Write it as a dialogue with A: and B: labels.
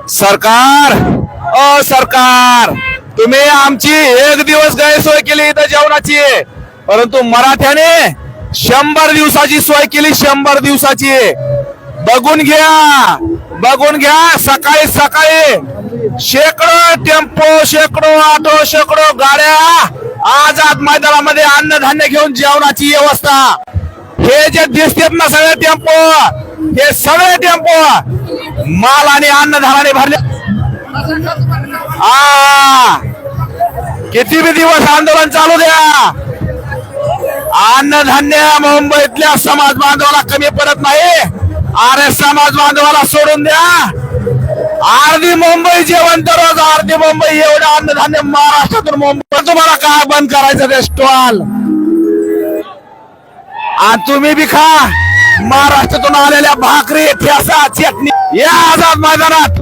A: सरकार, ओ सरकार, तुम्ही आमची एक दिवस गैरसोय केली इथं जेवणाची, परंतु मराठ्याने 100 दिवसाची सोय केली, 100 दिवसाची. बघून घ्या सकाळी सकाळी शेकडो टेम्पो, शेकडो ऑटो, शेकडो गाड्या आझाद मैदानामध्ये अन्नधान्य घेऊन जेवणाची व्यवस्था. हे जे दिसतात ना सगळे टेम्पो, हे सगळे टेम्पो माल आणि अन्नधान्याने भरले. किती बी दिवस आंदोलन चालू द्या, अन्नधान्य मुंबईतल्या समाज बांधवाला कमी पडत नाही. अरे समाज बांधवाला सोडून द्या, अर्धी मुंबई जेवण रोज, अर्धी मुंबई एवढं अन्नधान्य महाराष्ट्रातून मुंबई. तुम्हाला काय बंद करायचं ते स्टॉल, आणि तुम्ही बी खा महाराष्ट्रातून आलेल्या भाकरी, ठेसा, चटणी. या आझाद मैदानात